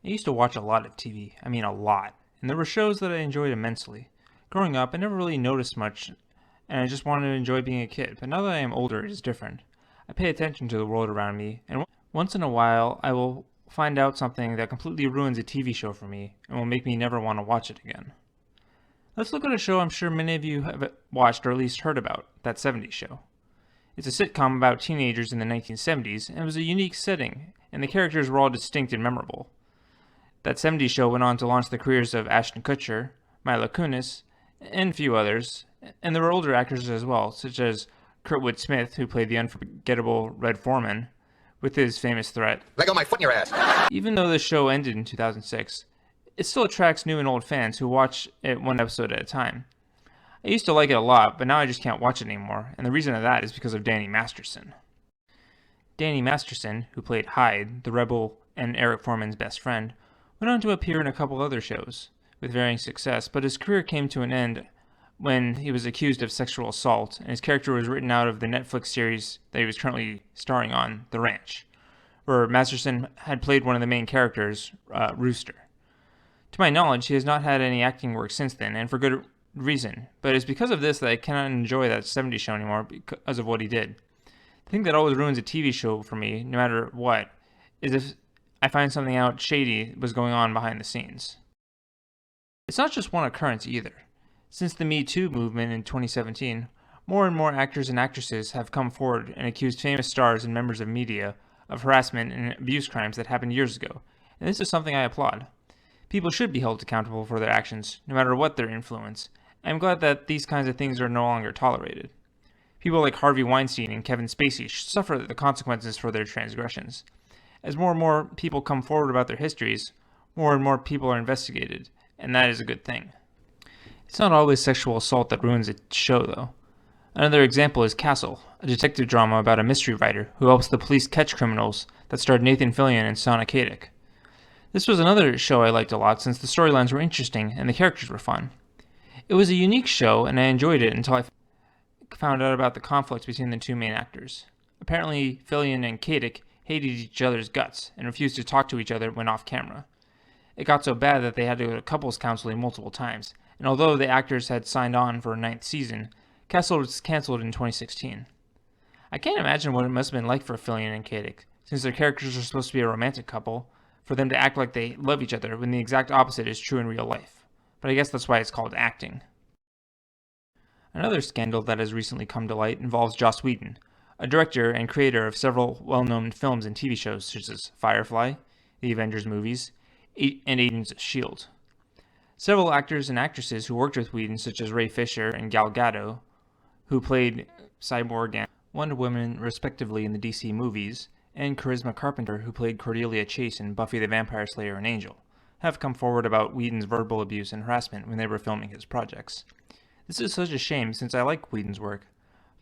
I used to watch a lot of TV, I mean a lot, and there were shows that I enjoyed immensely. Growing up, I never really noticed much, and I just wanted to enjoy being a kid, but now that I am older, it is different. I pay attention to the world around me, and once in a while, I will find out something that completely ruins a TV show for me, and will make me never want to watch it again. Let's look at a show I'm sure many of you have watched or at least heard about, That 70s Show. It's a sitcom about teenagers in the 1970s, and it was a unique setting, and the characters were all distinct and memorable. That 70s Show went on to launch the careers of Ashton Kutcher, Mila Kunis, and a few others, and there were older actors as well, such as Kurtwood Smith, who played the unforgettable Red Foreman, with his famous threat, "Leg on my foot in your ass." Even though the show ended in 2006, it still attracts new and old fans who watch it one episode at a time. I used to like it a lot, but now I just can't watch it anymore, and the reason of that is because of Danny Masterson. Danny Masterson, who played Hyde, the rebel and Eric Foreman's best friend, went on to appear in a couple other shows, with varying success, but his career came to an end when he was accused of sexual assault, and his character was written out of the Netflix series that he was currently starring on, The Ranch, where Masterson had played one of the main characters, Rooster. To my knowledge, he has not had any acting work since then, and for good reason, but it's because of this that I cannot enjoy That 70s Show anymore because of what he did. The thing that always ruins a TV show for me, no matter what, is if I find something out shady was going on behind the scenes. It's not just one occurrence either. Since the Me Too movement in 2017, more and more actors and actresses have come forward and accused famous stars and members of media of harassment and abuse crimes that happened years ago, and this is something I applaud. People should be held accountable for their actions, no matter what their influence. I'm glad that these kinds of things are no longer tolerated. People like Harvey Weinstein and Kevin Spacey should suffer the consequences for their transgressions. As more and more people come forward about their histories, more and more people are investigated, and that is a good thing. It's not always sexual assault that ruins a show, though. Another example is Castle, a detective drama about a mystery writer who helps the police catch criminals that starred Nathan Fillion and Sonic Kadick. This was another show I liked a lot since the storylines were interesting and the characters were fun. It was a unique show, and I enjoyed it until I found out about the conflict between the two main actors. Apparently, Fillion and Kadick hated each other's guts and refused to talk to each other when off camera. It got so bad that they had to go to couples counseling multiple times, and although the actors had signed on for a 9th season, Castle was cancelled in 2016. I can't imagine what it must have been like for Fillion and Kadick, since their characters are supposed to be a romantic couple, for them to act like they love each other when the exact opposite is true in real life. But I guess that's why it's called acting. Another scandal that has recently come to light involves Joss Whedon, a director and creator of several well-known films and TV shows such as Firefly, the Avengers movies, and Agents of S.H.I.E.L.D. Several actors and actresses who worked with Whedon, such as Ray Fisher and Gal Gadot, who played Cyborg and Wonder Woman respectively in the DC movies, and Charisma Carpenter, who played Cordelia Chase in Buffy the Vampire Slayer and Angel, have come forward about Whedon's verbal abuse and harassment when they were filming his projects. This is such a shame since I like Whedon's work.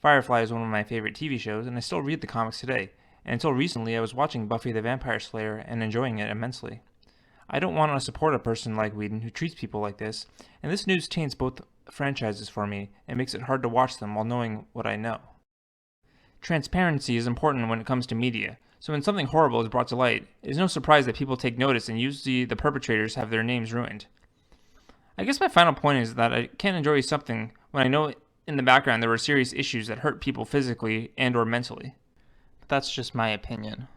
Firefly is one of my favorite TV shows, and I still read the comics today, and until recently I was watching Buffy the Vampire Slayer and enjoying it immensely. I don't want to support a person like Whedon who treats people like this, and this news taints both franchises for me and makes it hard to watch them while knowing what I know. Transparency is important when it comes to media, so when something horrible is brought to light, it is no surprise that people take notice and usually the perpetrators have their names ruined. I guess my final point is that I can't enjoy something when I know in the background there were serious issues that hurt people physically and or mentally. But that's just my opinion.